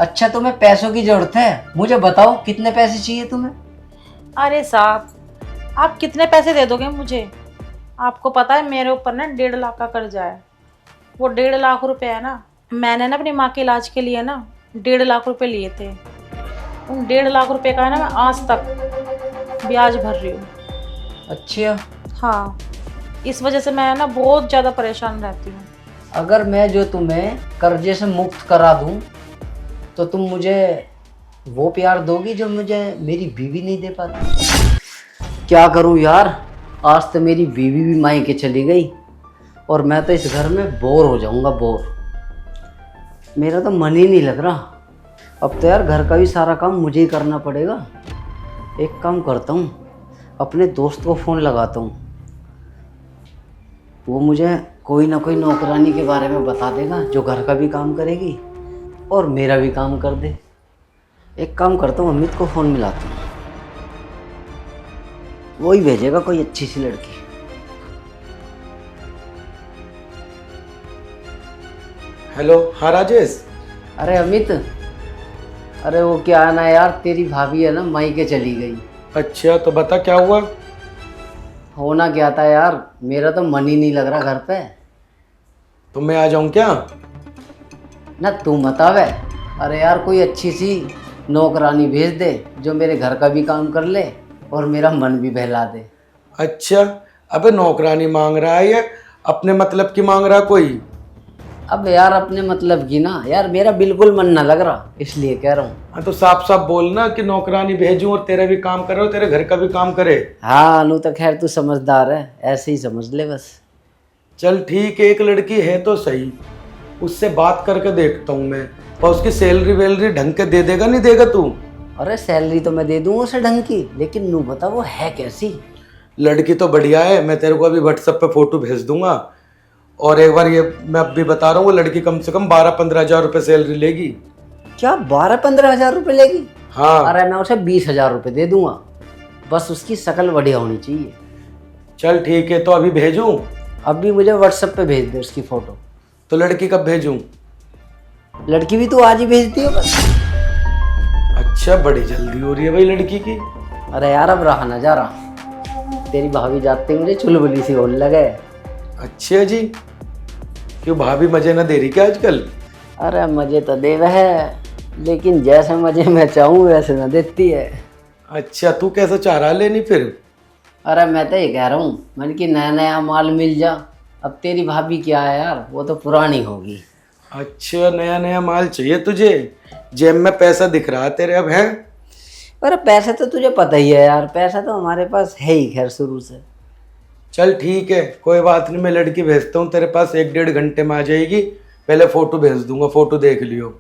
अच्छा, तुम्हें पैसों की जरूरत है? मुझे बताओ कितने पैसे चाहिए तुम्हें? अरे साहब, आप कितने पैसे दे दोगे मुझे? आपको पता है मेरे ऊपर ना 1.5 लाख का कर्जा है। वो 1.5 लाख रुपए है ना, मैंने ना अपनी माँ के इलाज के लिए ना 1.5 लाख रुपए लिए थे। उन 1.5 लाख रुपए का है ना मैं आज तक ब्याज भर रही हूँ। अच्छा, हाँ, इस वजह से मैं ना बहुत ज़्यादा परेशान रहती हूँ। अगर मैं जो तुम्हें कर्जे से मुक्त करा दूं तो तुम मुझे वो प्यार दोगी जो मुझे मेरी बीवी नहीं दे पाती? क्या करूं यार, आज तो मेरी बीवी भी मायके चली गई और मैं तो इस घर में बोर हो जाऊंगा, बोर। मेरा तो मन ही नहीं लग रहा। अब तो यार घर का भी सारा काम मुझे ही करना पड़ेगा। एक काम करता हूँ, अपने दोस्त को फ़ोन लगाता हूँ, वो मुझे कोई ना कोई नौकरानी के बारे में बता देगा जो घर का भी काम करेगी और मेरा भी काम कर दे। एक काम करता हूँ, अमित को फ़ोन मिलाता हूँ, वही भेजेगा कोई अच्छी सी लड़की। हेलो। हाँ राजेश। अरे अमित, अरे वो क्या है ना यार, तेरी भाभी है ना मायके चली गई। अच्छा, तो बता क्या हुआ। होना क्या था यार, मेरा तो मन ही नहीं लग रहा घर पे। तो मैं आ जाऊं क्या। ना तू बतावे। अरे यार कोई अच्छी सी नौकरानी भेज दे जो मेरे घर का भी काम कर ले और मेरा मन भी बहला दे। अच्छा, अबे नौकरानी मांग रहा है ये अपने मतलब की मांग रहा कोई। अब यार अपने मतलब की ना यार, मेरा बिल्कुल मन ना लग रहा, इसलिए कह रहा हूँ। हाँ तो साफ साफ बोलना कि नौकरानी भेजूं और तेरा भी काम करे और तेरे घर का भी काम करे। हाँ अनु, तो खैर तू समझदार है, ऐसे ही समझ ले बस। चल ठीक है, एक लड़की है तो सही, उससे बात करके देखता हूँ मैं। और उसकी सैलरी वैलरी ढंग के दे देगा नहीं देगा तू। अरे सैलरी तो मैं दे दूंगा उसे ढंग की, लेकिन नू बता वो है कैसी? लड़की तो बढ़िया है, मैं तेरे को अभी व्हाट्सएप पे फोटो भेज दूंगा। और एक बार ये मैं अभी बता रहा हूँ, वो लड़की कम से कम 12-15 हज़ार रुपये सैलरी लेगी। क्या 12-15 हज़ार रुपये लेगी? हाँ। अरे मैं उसे 20 हज़ार रुपये दे दूंगा, बस उसकी शक्ल बढ़िया होनी चाहिए। चल ठीक है, तो अभी भेजूं। अभी मुझे व्हाट्सएप पे भेज दे उसकी फ़ोटो। तो लड़की कब भेजूं। लड़की भी तू आज ही भेज दियो बस। अच्छा, बड़ी जल्दी हो रही है भाई लड़की की। अरे यार अब रहा ना जा रहा, तेरी भाभी जाते मुझे चुलबुली सी होने लगे। अच्छा जी, क्यों भाभी मजे ना दे रही क्या आजकल। अरे मजे तो दे रहे है, लेकिन जैसे मजे मैं चाहूँ वैसे ना देती है। अच्छा, तू कैसा चाह रहा लेनी फिर। अरे मैं तो ये कह रहा हूँ, मैंने कि नया नया माल मिल जा। अब तेरी भाभी क्या है यार, वो तो पुरानी होगी। अच्छा, नया नया माल चाहिए तुझे। जेब में पैसा दिख रहा है तेरे अब है। अरे पैसे तो तुझे पता ही है यार, पैसा तो हमारे पास है ही खैर शुरू से। चल ठीक है, कोई बात नहीं, मैं लड़की भेजता हूँ तेरे पास, 1-1.5 घंटे में आ जाएगी। पहले फोटो भेज दूंगा, फोटो देख लियो।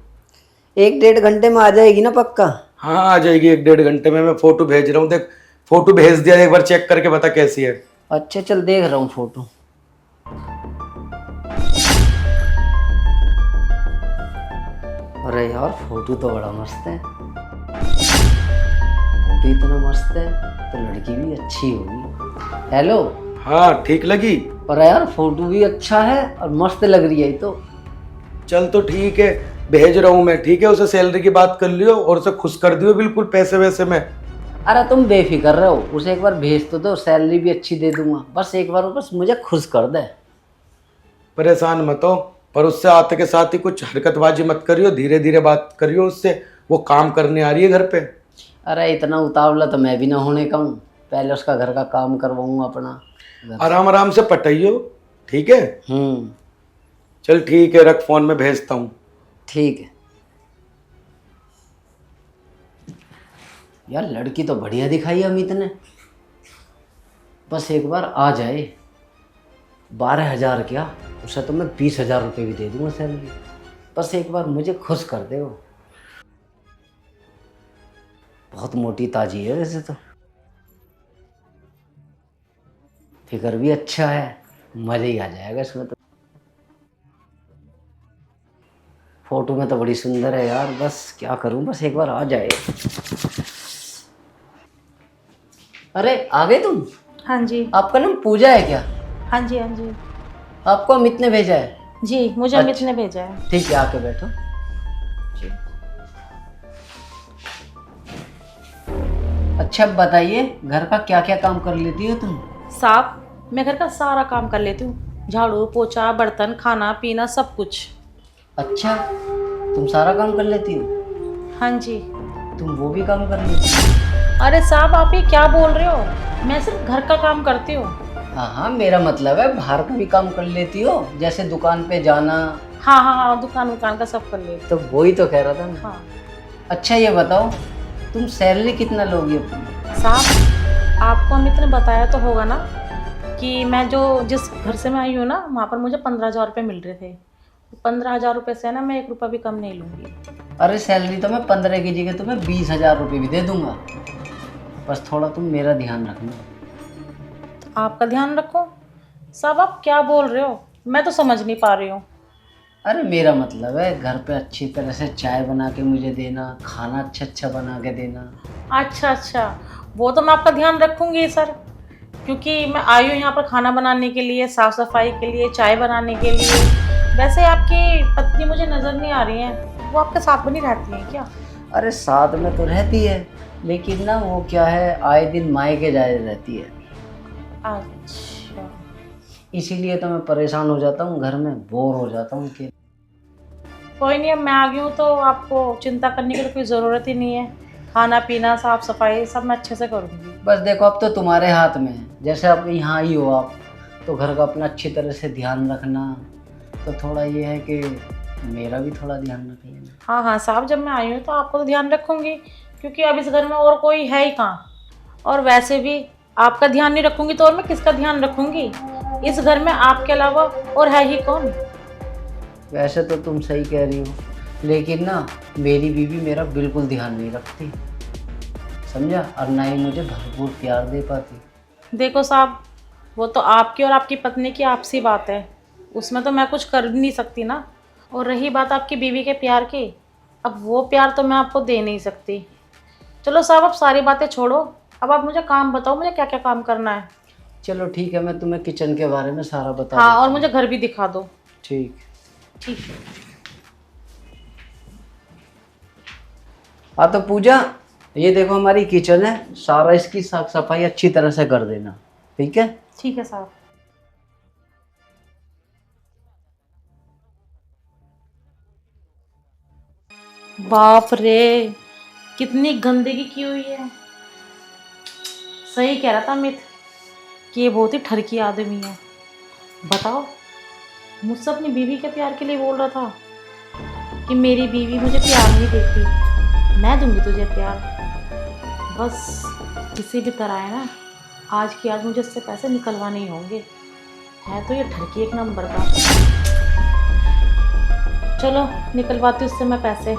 1-1.5 घंटे में आ जाएगी ना पक्का? हाँ आ जाएगी, 1-1.5 घंटे में। मैं फोटो भेज रहा हूँ, देख फोटो भेज दिया, एक बार चेक करके बता कैसी है। अच्छा चल देख रहा हूँ फोटो। अरे यार फोटो तो बड़ा मस्त है, फोटो इतना मस्त है तो लड़की भी अच्छी होगी। हेलो। हाँ ठीक लगी। अरे यार फोटो भी अच्छा है और मस्त लग रही है तो। चल तो ठीक है, भेज रहा हूँ मैं, ठीक है। उसे सैलरी की बात कर लियो और उसे खुश कर दियो बिल्कुल पैसे वैसे में। अरे तुम बेफिक्र रहो, उसे एक बार भेज तो दो, सैलरी भी अच्छी दे दूंगा, बस एक बार बस मुझे खुश कर दे। परेशान मत हो, पर उससे आते के साथ ही कुछ हरकतबाजी मत करियो, धीरे धीरे बात करियो उससे, वो काम करने आ रही है घर पे। अरे इतना उतावला तो मैं भी ना होने का हूँ, पहले उसका घर का काम करवाऊंगा अपना। आराम आराम से पटाइयो, ठीक है। चल ठीक है, रख फोन में भेजता हूँ। ठीक है यार, लड़की तो बढ़िया दिखाई अमित ने, बस एक बार आ जाए। 12 हज़ार क्या, उसे तो मैं 20 हज़ार रुपये भी दे दूंगा सैलरी, बस एक बार मुझे खुश कर दे वो। बहुत मोटी ताजी है वैसे तो, फिगर भी अच्छा है, मज़ा ही आ जाएगा इसमें तो। फोटो में तो बड़ी सुंदर है यार, बस क्या करूं, बस एक बार आ जाए। अरे आ गए तुम? हाँ जी। आपका नाम पूजा है क्या? हाँ जी, हाँ जी। आपको अमित ने भेजा है? जी, मुझे अमित ने भेजा है। ठीक है, आके बैठो। अच्छा अब बताइए, घर का क्या क्या काम कर लेती हो तुम? साहब मैं घर का सारा काम कर लेती हूँ, झाड़ू पोछा बर्तन खाना पीना सब कुछ। अच्छा, तुम सारा काम कर लेती हो? हाँ जी। तुम वो भी काम कर लेती हो? अरे साहब आप ये क्या बोल रहे हो, मैं सिर्फ घर का काम करती हूँ। हाँ, मेरा मतलब है बाहर का भी काम कर लेती हो, जैसे दुकान पे जाना। हाँ हाँ हाँ, दुकान का सब कर लेती तो वही तो कह रहा था हूँ। मैं। हाँ अच्छा ये बताओ, तुम सैलरी कितना लोगी अपनी? साहब आपको हम इतने बताया तो होगा ना कि मैं जिस घर से मैं आई हूँ ना, वहाँ पर मुझे 15,000 रुपये मिल रहे थे। 15,000 रुपये से ना मैं 1 रुपया भी कम नहीं लूँगी। अरे सैलरी तो मैं 15 की जगह तुम्हें 20,000 रुपये भी दे दूंगा, बस थोड़ा तुम मेरा ध्यान रखना। आपका ध्यान रखो? साहब आप क्या बोल रहे हो, मैं तो समझ नहीं पा रही हूँ। अरे मेरा मतलब है घर पे अच्छी तरह से चाय बना के मुझे देना, खाना अच्छा अच्छा बना के देना। अच्छा अच्छा, वो तो मैं आपका ध्यान रखूँगी सर, क्योंकि मैं आई हूँ यहाँ पर खाना बनाने के लिए, साफ़ सफाई के लिए, चाय बनाने के लिए। वैसे आपकी पत्नी मुझे नज़र नहीं आ रही हैं, वो आपके साथ में नहीं रहती हैं क्या? अरे साथ में तो रहती है, लेकिन ना वो क्या है, आए दिन मायके जाए रहती है, अच्छा इसीलिए तो मैं परेशान हो जाता हूँ, घर में बोर हो जाता हूँ कि। कोई नहीं, अब मैं आ गई हूँ तो आपको चिंता करने की तो कोई ज़रूरत ही नहीं है। खाना पीना साफ़ सफाई सब मैं अच्छे से करूँगी। बस देखो अब तो तुम्हारे हाथ में है, जैसे अब यहाँ ही हो आप, तो घर का अपना अच्छी तरह से ध्यान रखना। तो थोड़ा ये है कि मेरा भी थोड़ा ध्यान रख लेना। हाँ हाँ साहब, जब मैं आई हूँ तो आपको तो ध्यान रखूँगी, क्योंकि अब इस घर में और कोई है ही कहाँ। और वैसे भी आपका ध्यान नहीं रखूँगी तो और मैं किसका ध्यान रखूँगी? इस घर में आपके अलावा और है ही कौन? वैसे तो तुम सही कह रही हो, लेकिन ना मेरी बीवी मेरा बिल्कुल ध्यान नहीं रखती, समझा, और ना ही मुझे भरपूर प्यार दे पाती। देखो साहब, वो तो आपकी और आपकी पत्नी की आपसी बात है, उसमें तो मैं कुछ कर भी नहीं सकती ना। और रही बात आपकी बीवी के प्यार की, अब वो प्यार तो मैं आपको दे नहीं सकती। चलो साहब अब सारी बातें छोड़ो, अब आप मुझे काम बताओ, मुझे क्या क्या काम करना है। चलो ठीक है, मैं तुम्हें किचन के बारे में सारा बता हाँ, देता और हूँ। मुझे घर भी दिखा दो। ठीक। ठीक है। हाँ तो पूजा, ये देखो हमारी किचन है, सारा इसकी साफ सफाई अच्छी तरह से कर देना, ठीक है? ठीक है साहब। बाप रे, कितनी गंदगी की हुई है। सही कह रहा था अमित कि ये बहुत ही ठरकी आदमी है। बताओ, मुझसे अपनी बीवी के प्यार के लिए बोल रहा था कि मेरी बीवी मुझे प्यार नहीं देती, मैं दूंगी तुझे प्यार। बस किसी भी तरह है ना, आज की आज मुझे इससे पैसे निकलवाने ही होंगे। है तो ये ठरकी एक नंबर का। चलो निकलवाती हूँ उससे मैं पैसे।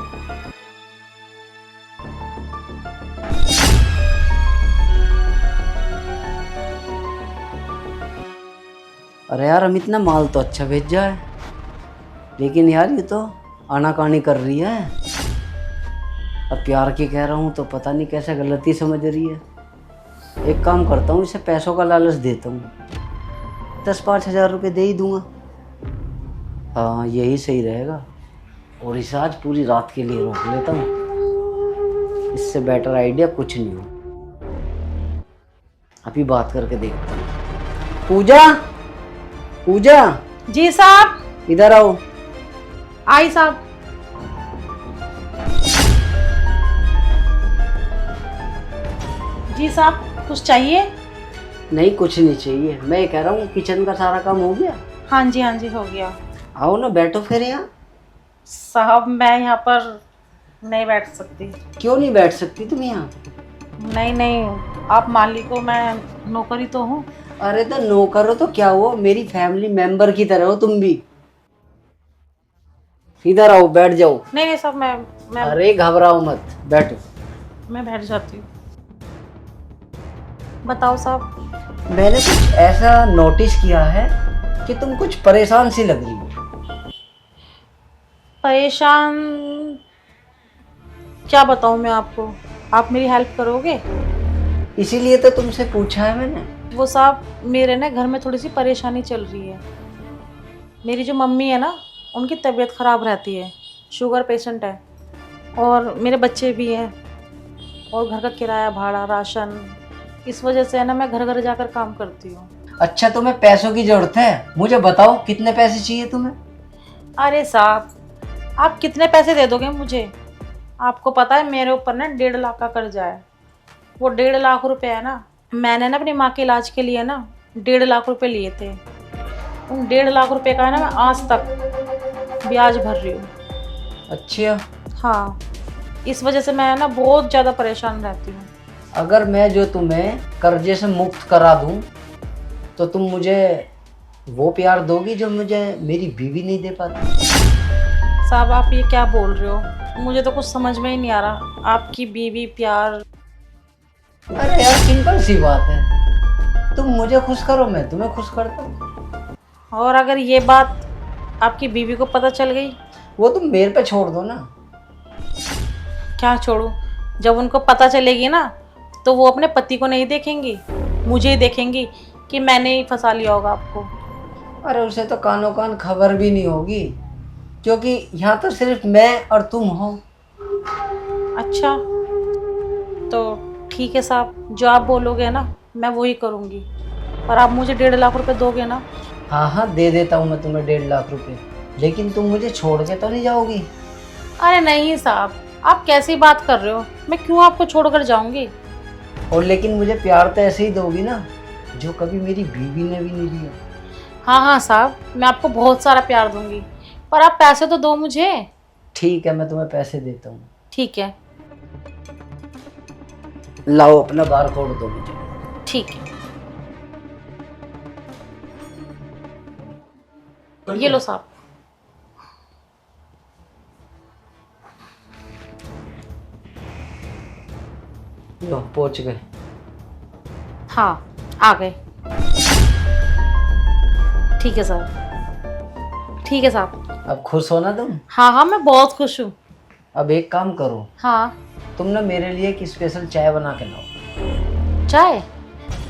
अरे यार अमित ने माल तो अच्छा भेजा है, लेकिन यार ये तो आनाकानी कर रही है। अब प्यार की कह रहा हूँ तो पता नहीं कैसे गलती समझ रही है। एक काम करता हूँ, इसे पैसों का लालच देता हूँ, 10-5 हज़ार रुपये दे ही दूंगा। हाँ यही सही रहेगा, और इसे आज पूरी रात के लिए रोक लेता हूँ, इससे बेटर आइडिया कुछ नहीं हो। अभी बात करके देखता हूँ। पूजा, पूजा जी साहब। इधर आओ। आई साहब। जी साहब, कुछ चाहिए? नहीं कुछ नहीं चाहिए, मैं ये कह रहा हूँ किचन का सारा काम हो गया? हाँ जी हो गया। आओ ना बैठो फिर यहाँ। साहब मैं यहाँ पर नहीं बैठ सकती। क्यों नहीं बैठ सकती तुम यहाँ? नहीं, आप मालिक हो, मैं नौकरी तो हूँ। अरे तो नौकर हो तो क्या हुआ, मेरी फैमिली मेंबर की तरह हो तुम भी। इधर आओ, बैठ जाओ। नहीं साहब, मैं अरे घबराओ मत, बैठो। मैं बैठ जाती हूँ। बताओ साहब। मैंने कुछ ऐसा नोटिस किया है कि तुम कुछ परेशान सी लग रही हो। परेशान? क्या बताऊँ मैं आपको, आप मेरी हेल्प करोगे? इसीलिए तो तुमसे पूछा है मैंने। वो साहब मेरे ना घर में थोड़ी सी परेशानी चल रही है। मेरी जो मम्मी है ना, उनकी तबीयत ख़राब रहती है, शुगर पेशेंट है, और मेरे बच्चे भी हैं। और घर का किराया भाड़ा राशन, इस वजह से है ना मैं घर घर जाकर काम करती हूँ। अच्छा, तुम्हें पैसों की जरूरत है? मुझे बताओ कितने पैसे चाहिए तुम्हें? अरे साहब, आप कितने पैसे दे दोगे मुझे? आपको पता है मेरे ऊपर ना 1.5 लाख का कर्जा है। वो 1.5 लाख रुपए है ना, मैंने ना अपनी माँ के इलाज के लिए ना 1.5 लाख रुपए लिए थे। उन 1.5 लाख रुपए का है ना मैं आज तक ब्याज भर रही हूँ। अच्छा, हाँ, इस वजह से मैं ना बहुत ज़्यादा परेशान रहती हूँ। अगर मैं जो तुम्हें कर्जे से मुक्त करा दूं तो तुम मुझे वो प्यार दोगी जो मुझे मेरी बीवी नहीं दे पाती? साहब, आप ये क्या बोल रहे हो? मुझे तो कुछ समझ में ही नहीं आ रहा। आपकी बीवी प्यार? अरे यार, सिंपल सी बात है, तुम मुझे खुश करो, मैं तुम्हें खुश करता हूँ। और अगर ये बात आपकी बीवी को पता चल गई? वो तुम मेरे पे छोड़ दो ना। क्या छोड़ूं? जब उनको पता चलेगी ना तो वो अपने पति को नहीं देखेंगी, मुझे ही देखेंगी कि मैंने ही फंसा लिया होगा आपको। अरे उसे तो कानो कान खबर भी नहीं होगी, क्योंकि यहाँ तो सिर्फ मैं और तुम हो। अच्छा, तो ठीक है साहब, जो आप बोलोगे ना मैं वही करूँगी। पर आप मुझे 1.5 लाख रुपए दोगे ना? हाँ हाँ, दे देता हूँ मैं तुम्हें 1.5 लाख रुपए, लेकिन तुम मुझे छोड़ के तो नहीं जाओगी? अरे नहीं साहब, आप कैसी बात कर रहे हो? मैं क्यों आपको छोड़कर जाऊंगी? और लेकिन मुझे प्यार तो ऐसे ही दोगी ना जो कभी मेरी बीवी ने भी नहीं दिया। हाँ हाँ साहब, मैं आपको बहुत सारा प्यार दूंगी, पर आप पैसे तो दो मुझे। ठीक है, मैं तुम्हें पैसे देता हूँ। ठीक है। लाओ अपना बारकोड दो मुझे। ठीक है, ये लो साहब। लो, पहुंच गए। हाँ, आ गए। ठीक है साहब, ठीक है साहब। अब खुश हो ना तुम? हाँ हाँ, मैं बहुत खुश हूँ। अब एक काम करो, हाँ। तुम ना मेरे लिए एक स्पेशल चाय बना के लाओ। चाय?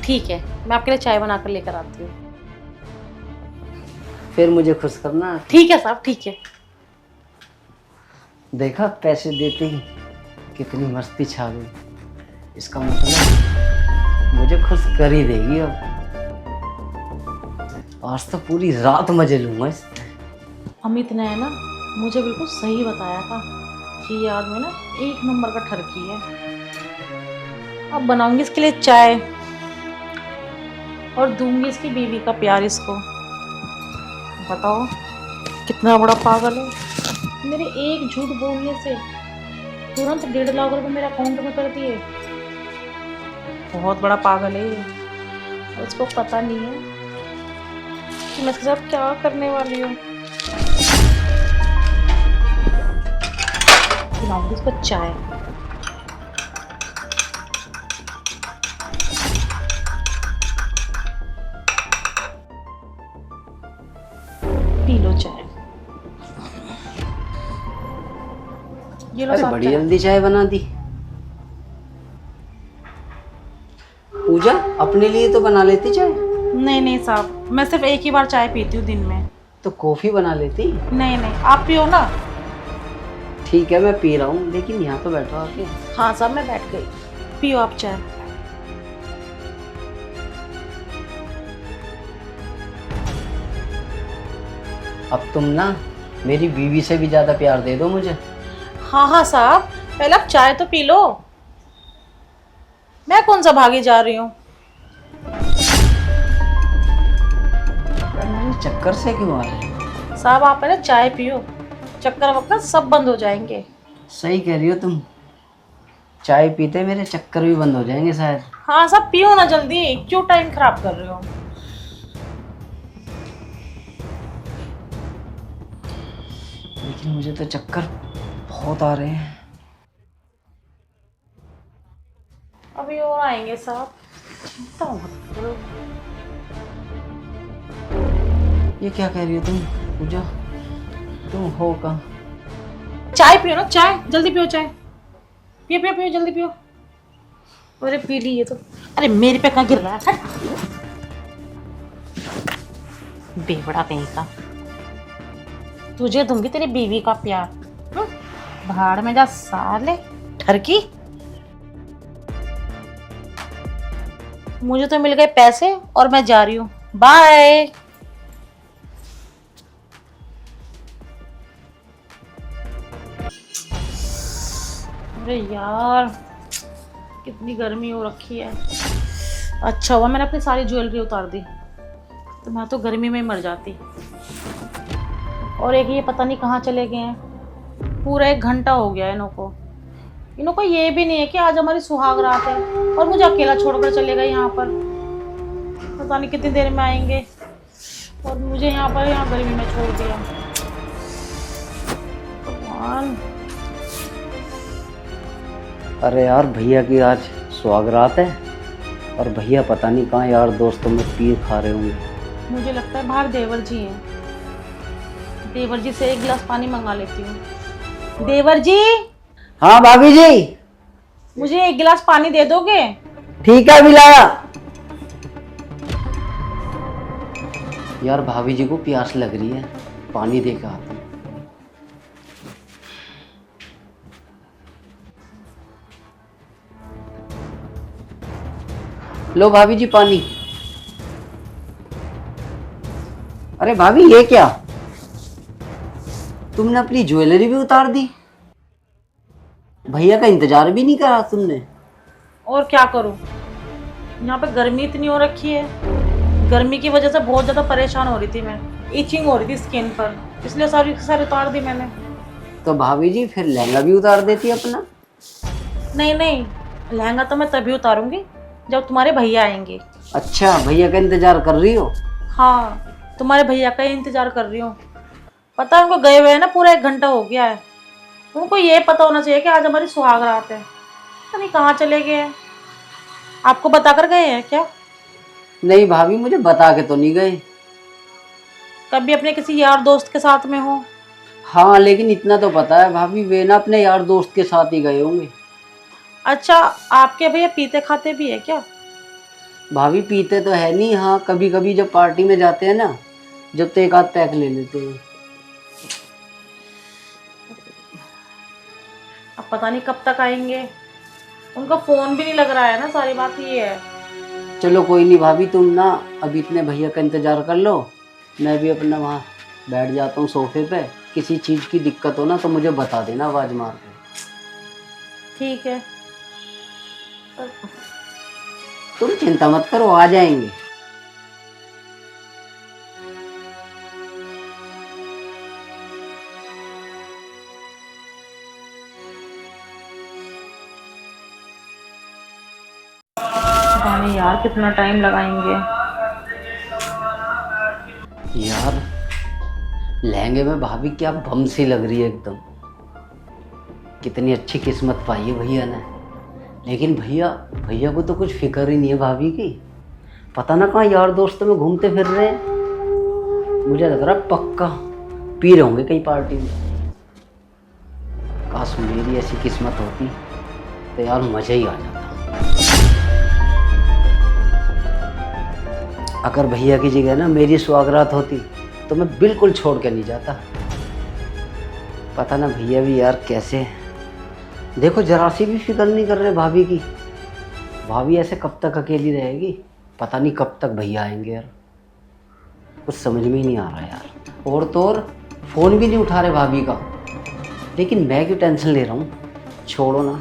ठीक है, मैं आपके लिए चाय बना कर लेकर आती हूँ। फिर मुझे खुश करना। ठीक है साहब, ठीक है। देखा, पैसे देते ही कितनी मस्ती छा गई। इसका मतलब मुझे खुश कर ही देगी। अब आज तो पूरी रात मजे लूंगा इस। अमित ने है ना मुझे बिल्कुल सही बताया था कि ये आदमी ना 1 नंबर का ठरकी है। अब बनाऊंगी इसके लिए चाय और दूंगी इसकी बीवी का प्यार इसको। बताओ कितना बड़ा पागल है। मेरे एक झूठ बोलने से तुरंत 1.5 लाख रुपए मेरे अकाउंट में कर दिए। बहुत बड़ा पागल है ये, और इसको पता नहीं है कि मैं इसके साथ क्या करने वाली हूँ। पिलाऊंगी इसको चाय। पी लो चाय। ये लो अरे साहब बड़ी चाय। जल्दी चाय बना दी। पूजा, अपने लिए तो बना लेती चाय। नहीं नहीं साहब, मैं सिर्फ एक ही बार चाय पीती हूँ दिन में। तो कॉफी बना लेती। नहीं नहीं, आप पियो ना। ठीक है, मैं पी रहा हूँ, लेकिन यहाँ तो बैठो आके। हाँ साहब, मैं बैठ गई। पियो आप चाय। अब तुम ना मेरी बीवी से भी ज्यादा प्यार दे दो मुझे। हाँ हाँ साहब, पहले आप चाय तो पी लो। मैं कौन सा भागी जा रही हूँ? मेरे चक्कर से क्यों आ रहे हो? साहब आप पहले चाय पियो, चक्कर वक्कर सब बंद हो जाएंगे। सही कह रही हो तुम, चाय पीते मेरे चक्कर भी बंद हो जाएंगे शायद। हाँ साहब पियो ना जल्दी, क्यों टाइम खराब कर रहे हो? लेकिन मुझे तो चक्कर बहुत आ रहे हैं। अभी और आएंगे साहब, चिंता मत करो। ये क्या कह रही हो तुम पूजा? तुम हो कहाँ? चाय पियो ना, चाय जल्दी पियो चाय। पियो पियो पियो जल्दी पियो। अरे पी ली ये तो। अरे मेरे पे कहाँ गिर रहा है? बेवड़ा कहीं का। तुझे दूंगी तेरी बीवी का प्यार। भाड़ में जा साले ठरकी। मुझे तो मिल गए पैसे और मैं जा रही हूँ। बाय। अरे यार, कितनी गर्मी हो रखी है। अच्छा हुआ मैंने अपनी सारी ज्वेलरी उतार दी, तो मैं तो गर्मी में ही मर जाती। और एक ये पता नहीं कहाँ चले गए हैं, पूरा 1 घंटा हो गया है इनको ये भी नहीं है कि आज हमारी सुहाग रात है और मुझे अकेला छोड़कर चले गए यहाँ पर। पता नहीं कितनी देर में आएंगे और मुझे यहाँ गर्मी में छोड़ दिया। भगवान। अरे यार, भैया की आज सुहागरात है और भैया पता नहीं कहाँ यार दोस्तों में पीर खा रहे होंगे। मुझे लगता है बाहर देवर जी हैं। देवर जी से 1 गिलास पानी मंगा लेती हूँ। देवर जी। हाँ भाभी जी। मुझे 1 गिलास पानी दे दोगे? ठीक है, अभी लाया। यार भाभी जी को प्यास लग रही है, पानी दे के आता हूँ। लो भाभी जी पानी। अरे भाभी ये क्या, तुमने अपनी ज्वेलरी भी उतार दी, भैया का इंतजार भी नहीं करा तुमने। और क्या करूं, यहाँ पे गर्मी इतनी हो रखी है। गर्मी की वजह से बहुत ज़्यादा परेशान हो रही थी मैं, इचिंग हो रही थी स्किन पर, इसलिए सारी उतार दी मैंने। तो भाभी जी फिर लहंगा भी उतार देती अपना। नहीं नहीं, लहंगा तो मैं तभी उतारूंगी जब तुम्हारे भैया आएंगे। अच्छा, भैया का इंतजार कर रही हो? हाँ, तुम्हारे भैया का ही इंतजार कर रही हूँ। पता है उनको गए हुए है ना, पूरा 1 घंटा हो गया है। उनको ये पता होना चाहिए कि आज हमारी सुहाग रात है। पता नहीं कहाँ चले गए हैं। आपको बता कर गए हैं क्या? नहीं भाभी, मुझे बता के तो नहीं गए। कभी अपने किसी यार दोस्त के साथ में हो? हाँ, लेकिन इतना तो पता है भाभी, वे ना अपने यार दोस्त के साथ ही गए होंगे। अच्छा, आपके भैया पीते खाते भी है क्या? भाभी पीते तो है नहीं, हाँ कभी कभी जब पार्टी में जाते हैं ना, जब तो 1 आध पैक ले लेते हैं। अब पता नहीं कब तक आएंगे। उनका फोन भी नहीं लग रहा है ना, सारी बात ये है। चलो कोई नहीं भाभी, तुम ना अभी इतने भैया का इंतजार कर लो, मैं भी अपना वहाँ बैठ जाता हूँ सोफे पे। किसी चीज़ की दिक्कत हो ना तो मुझे बता देना आवाज़ मार के। ठीक है। तुम चिंता मत करो, आ जाएंगे। पता नहीं यार कितना टाइम लगाएंगे। यार लहंगे में भाभी क्या बम सी लग रही है एकदम। कितनी अच्छी किस्मत पाई है भैया ने। लेकिन भैया को तो कुछ फिक्र ही नहीं है भाभी की। पता ना कहाँ यार दोस्तों में घूमते फिर रहे हैं। मुझे लग रहा है पक्का पी रहे होंगे कहीं पार्टी में। काश मेरी ऐसी किस्मत होती तो यार मज़ा ही आ जाता। अगर भैया की जगह ना मेरी सुहागरात होती तो मैं बिल्कुल छोड़ के नहीं जाता। पता ना भैया भी यार कैसे, देखो जरा सी भी फिक्र नहीं कर रहे भाभी की। भाभी ऐसे कब तक अकेली रहेगी, पता नहीं कब तक भैया आएंगे यार। कुछ समझ में ही नहीं आ रहा यार। और तो और फ़ोन भी नहीं उठा रहे भाभी का। लेकिन मैं क्यों टेंशन ले रहा हूँ, छोड़ो ना।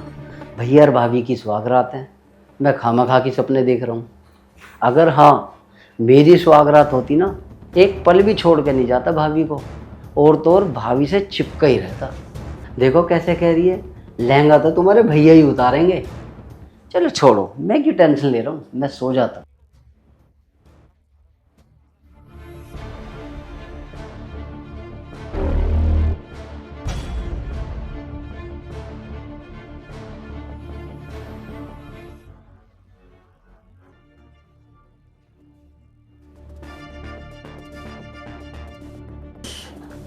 भैया और भाभी की सुहागरात है, मैं खामखा की सपने देख रहा हूँ। अगर हाँ मेरी सुहागरात होती ना, एक पल भी छोड़ के नहीं जाता भाभी को। और तो और भाभी से चिपका ही रहता। देखो कैसे कह रही है, लहंगा तो तुम्हारे भैया ही उतारेंगे। चलो छोड़ो, मैं क्यों टेंशन ले रहा हूँ, मैं सो जाता।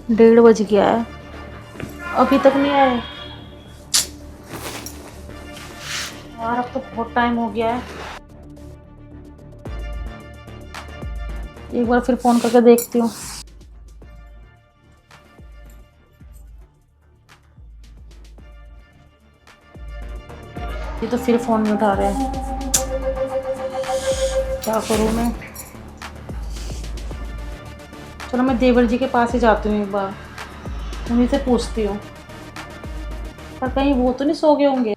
डेढ़ बज गया है, अभी तक नहीं आए यार। अब तो बहुत टाइम हो गया है। एक बार फिर फोन करके देखती हूँ। ये तो फिर फोन नहीं उठा रहे हैं। क्या करूँ मैं? चलो मैं देवर जी के पास ही जाती हूँ एक बार, उन्हीं से पूछती हूँ। पर कहीं वो तो नहीं सो गए होंगे?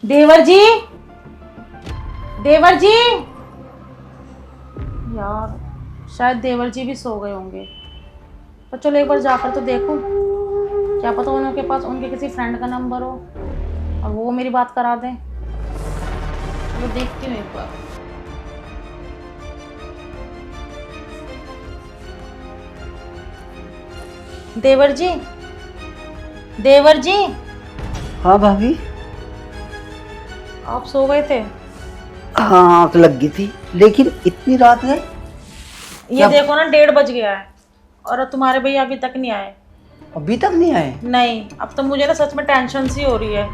देवर जी, देवर जी, यार शायद देवर जी भी सो गए होंगे। पर चलो एक बार जाकर तो देखूं, क्या पता उनके पास उनके किसी फ्रेंड का नंबर हो और वो मेरी बात करा दें। चलो देखती हूँ एक बार। देवर जी, देवर जी, हाँ भाभी। आप सो गए थे? हाँ, आँख लग गई थी, लेकिन इतनी रात है। ये क्या? देखो ना 1:30 बज गया है और तुम्हारे भैया अभी तक नहीं आए। अभी तक नहीं आए? नहीं, अब तो मुझे ना सच में टेंशन सी हो रही है।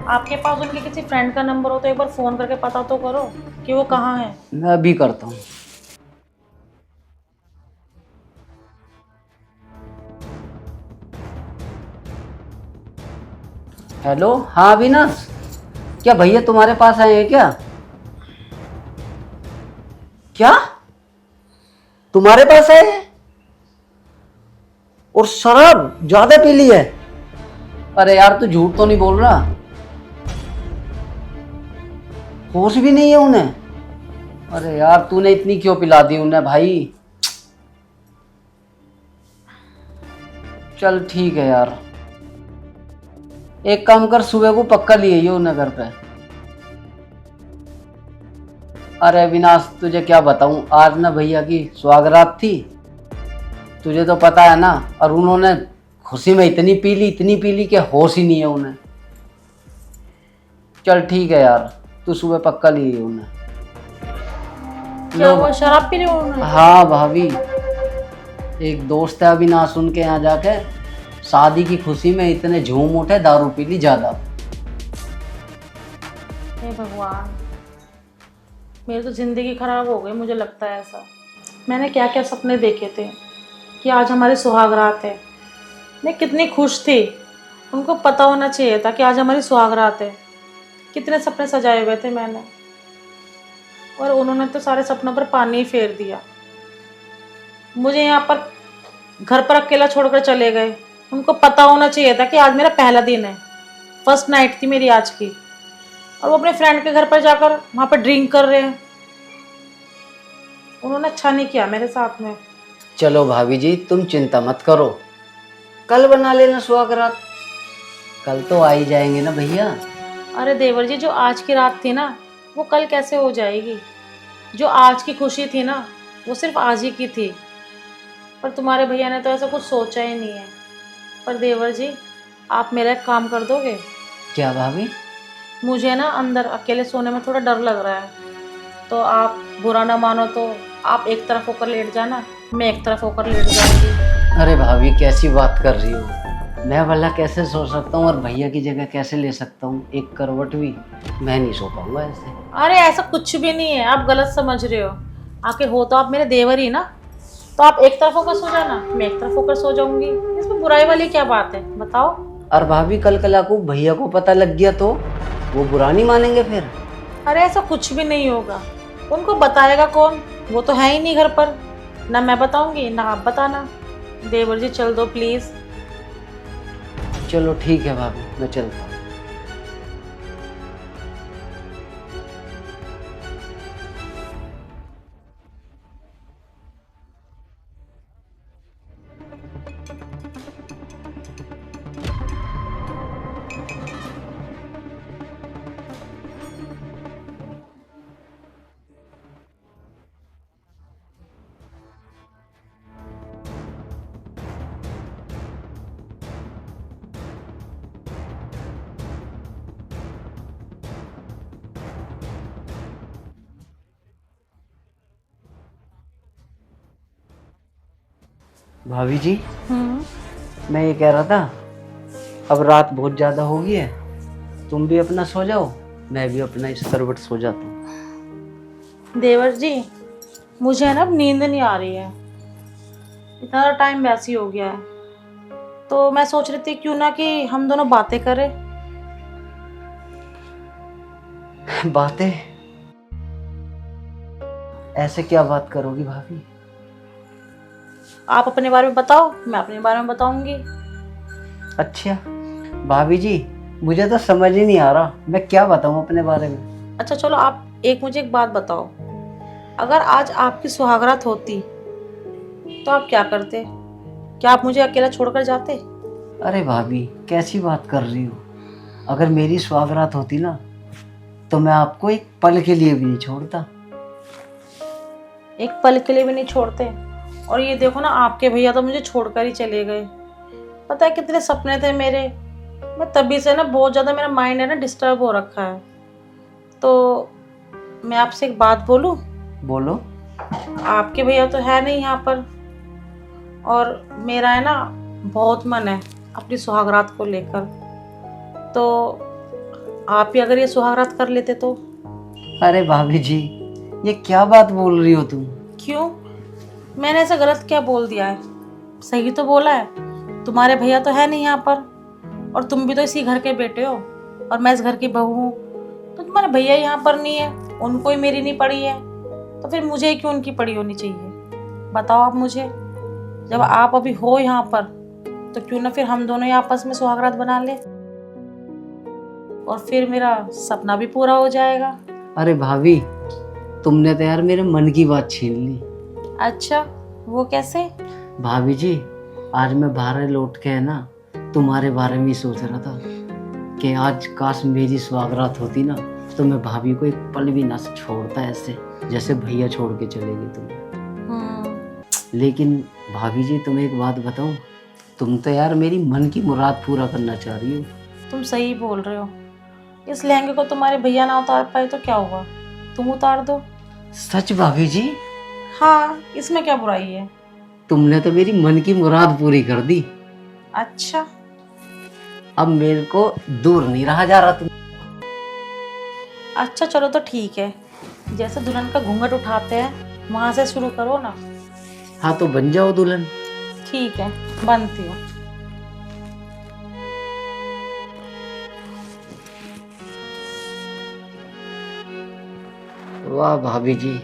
आपके पास उनके किसी फ्रेंड का नंबर हो तो एक बार फ़ोन करके पता तो करो कि वो कहाँ है। मैं अभी करता हूँ। हेलो, हाँ अविनाश, क्या भैया तुम्हारे पास आए हैं क्या? क्या तुम्हारे पास आए हैं? और शराब ज्यादा पी ली है? अरे यार, तू झूठ तो नहीं बोल रहा? होश भी नहीं है उन्हें? अरे यार, तूने इतनी क्यों पिला दी उन्हें भाई? चल ठीक है यार, एक काम कर, सुबह को पक्का लिए ही उन्हें घर पे। अरे अविनाश, तुझे क्या बताऊं, आज ना भैया की सुहागरात थी, तुझे तो पता है ना। और उन्होंने खुशी में इतनी पी ली कि होश ही नहीं है उन्हें। चल ठीक है यार, तू सुबह पक्का लिए ही उन्हें। क्या हुआ, शराब पी रहे हो उन्होंने? हाँ भाभी, एक दोस्त है अविनाश, उनके यहाँ जाके शादी की खुशी में इतने झूम उठे, दारू पी ली ज्यादा। हे भगवान, मेरी तो ज़िंदगी ख़राब हो गई, मुझे लगता है ऐसा। मैंने क्या क्या सपने देखे थे कि आज हमारी सुहागरात है। मैं कितनी खुश थी, उनको पता होना चाहिए था कि आज हमारी सुहागरात है। कितने सपने सजाए हुए थे मैंने, और उन्होंने तो सारे सपनों पर पानी ही फेर दिया। मुझे यहाँ पर घर पर अकेला छोड़कर चले गए। उनको पता होना चाहिए था कि आज मेरा पहला दिन है, फर्स्ट नाइट थी मेरी आज की, और वो अपने फ्रेंड के घर पर जाकर वहाँ पर ड्रिंक कर रहे हैं। उन्होंने अच्छा नहीं किया मेरे साथ में। चलो भाभी जी, तुम चिंता मत करो, कल बना लेना सुहागरात। कल तो आ ही जाएंगे ना भैया। अरे देवर जी, जो आज की रात थी ना, वो कल कैसे हो जाएगी? जो आज की खुशी थी ना, वो सिर्फ आज ही की थी। पर तुम्हारे भैया ने तो ऐसा कुछ सोचा ही नहीं है। पर देवर जी, आप मेरा एक काम कर दोगे? क्या भाभी? मुझे ना अंदर अकेले सोने में थोड़ा डर लग रहा है, तो आप बुरा ना मानो तो आप एक तरफ होकर लेट जाना, मैं एक तरफ होकर लेट जाऊंगी। अरे भाभी, कैसी बात कर रही हो? मैं भला कैसे सो सकता हूँ और भैया की जगह कैसे ले सकता हूँ? एक करवट भी मैं नहीं सो पाऊंगा ऐसे। अरे ऐसा कुछ भी नहीं है, आप गलत समझ रहे हो। आके हो तो आप मेरे देवर ही ना, तो आप एक तरफ होकर सो जाना, मैं एक तरफ होकर सो जाऊंगी। इसमें बुराई वाली क्या बात है, बताओ? और भाभी, कल कला को भैया को पता लग गया तो वो बुरा नहीं मानेंगे फिर? अरे ऐसा कुछ भी नहीं होगा। उनको बताएगा कौन? वो तो है ही नहीं घर पर। ना मैं बताऊंगी ना आप बताना। देवर जी चल दो प्लीज़। चलो ठीक है भाभी, मैं चलता हूँ। भाभी जी, मैं ये कह रहा था, अब रात बहुत ज़्यादा हो गई है, तुम भी अपना सो जाओ, मैं भी अपना इस करवट सो जाता हूँ। देवर जी, मुझे ना अब नींद नहीं आ रही है, इतना टाइम वैसे ही हो गया है। तो मैं सोच रही थी क्यों ना कि हम दोनों बातें करें। बातें? ऐसे क्या बात करोगी भाभी? आप अपने बारे में बताओ, मैं अपने बारे में बताऊंगी। अच्छा भाभी जी, मुझे तो समझ ही नहीं आ रहा मैं क्या बताऊं अपने बारे में। अच्छा चलो, आप मुझे एक बात बताओ, अगर आज आपकी सुहागरात होती तो आप क्या करते? क्या आप मुझे अकेला छोड़कर जाते? अरे भाभी कैसी बात कर रही हो? अगर मेरी सुहागरात होती ना तो मैं आपको एक पल के लिए भी नहीं छोड़ता। एक पल के लिए भी नहीं छोड़ते? और ये देखो ना, आपके भैया तो मुझे छोड़कर ही चले गए। पता है कितने सपने थे मेरे। मैं तभी से ना बहुत ज़्यादा, मेरा माइंड है ना डिस्टर्ब हो रखा है। तो मैं आपसे एक बात बोलूं? बोलो। आपके भैया तो है नहीं यहाँ पर, और मेरा है ना बहुत मन है अपनी सुहागरात को लेकर। तो आप ही अगर ये सुहागरात कर लेते तो? अरे भाभी जी, ये क्या बात बोल रही हो तुम? क्यों? मैंने ऐसा गलत क्या बोल दिया है? सही तो बोला है। तुम्हारे भैया तो है नहीं यहाँ पर, और तुम भी तो इसी घर के बेटे हो, और मैं इस घर की बहू हूँ। तो तुम्हारे भैया यहाँ पर नहीं है, उनको ही मेरी नहीं पड़ी है, तो फिर मुझे ही क्यों उनकी पड़ी होनी चाहिए? बताओ आप मुझे। जब आप अभी हो यहाँ पर तो क्यों ना फिर हम दोनों ही आपस में सुहागरात बना ले, और फिर मेरा सपना भी पूरा हो जाएगा। अरे भाभी, तुमने तो यार मेरे मन की बात छीन ली। अच्छा, वो कैसे? भाभी जी, आज मैं बाहर लौट के है ना तुम्हारे बारे में ही सोच रहा था कि आज काश मेरी सुहागरात होती ना तो मैं भाभी को एक पल भी ना छोड़ता ऐसे जैसे भैया छोड़ के चले गए तुम। लेकिन भाभी जी, तुम्हें एक बात बताऊं, तुम तो यार मेरी मन की मुराद पूरा करना चाह रही हो। तुम सही बोल रहे हो। इस लहंगे को तुम्हारे भैया ना उतार पाए तो क्या हुआ, तुम उतार दो। सच भाभी जी? हाँ, इसमें क्या बुराई है? तुमने तो मेरी मन की मुराद पूरी कर दी। अच्छा, अब मेरे को दूर नहीं रहा जा रहा तुम। अच्छा चलो तो ठीक है, जैसे दुल्हन का घूंघट उठाते हैं वहां से शुरू करो ना। हाँ तो बन जाओ दुल्हन। ठीक है, बनती हूँ। वाह भाभी जी,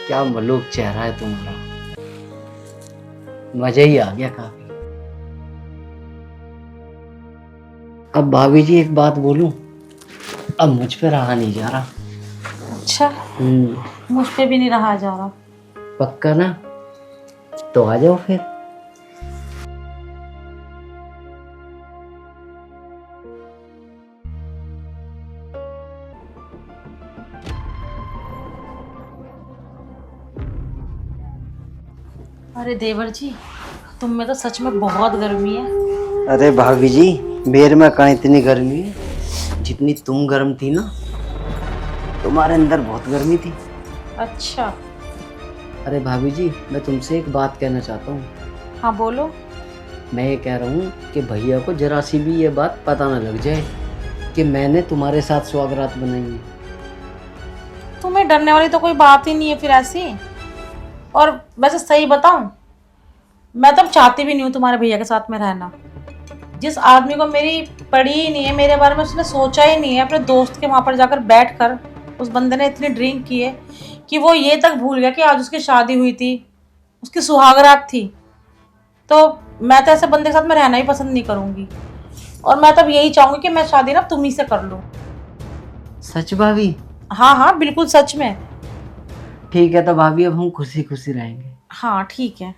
क्या मलूक चेहरा है तुम्हारा, मजा ही आ गया काफी। अब भाभी जी एक बात बोलूं, अब मुझ पे रहा नहीं जा रहा। अच्छा, मुझ पे भी नहीं रहा जा रहा? पक्का ना? तो आ जाओ फिर। अरे देवर जी, तुम में तो सच में बहुत गर्मी है। अरे भाभी जी, मेरे में कहाँ इतनी गर्मी है, जितनी तुम गर्म थी ना, तुम्हारे अंदर बहुत गर्मी थी। अच्छा। अरे भाभी जी, मैं तुमसे एक बात कहना चाहता हूँ। हाँ बोलो। मैं ये कह रहा हूँ कि भैया को जरा सी भी ये बात पता ना लग जाए कि मैंने तुम्हारे साथ सुहागरात बनाई है। तुम्हें डरने वाली तो कोई बात ही नहीं है फिर ऐसी। और वैसे सही बताऊं, मैं तो चाहती भी नहीं हूँ तुम्हारे भैया के साथ में रहना। जिस आदमी को मेरी पड़ी ही नहीं है, मेरे बारे में उसने सोचा ही नहीं है, अपने दोस्त के वहाँ पर जाकर बैठ कर उस बंदे ने इतनी ड्रिंक की है कि वो ये तक भूल गया कि आज उसकी शादी हुई थी, उसकी सुहागरात थी। तो मैं तो ऐसे बंदे के साथ में रहना ही पसंद नहीं करूँगी, और मैं तब यही चाहूँगी कि मैं शादी ना तुम ही से कर लूँ। सच भाभी? हाँ हाँ, बिल्कुल सच में। ठीक है तो भाभी, अब हम खुशी खुशी रहेंगे। हाँ ठीक है।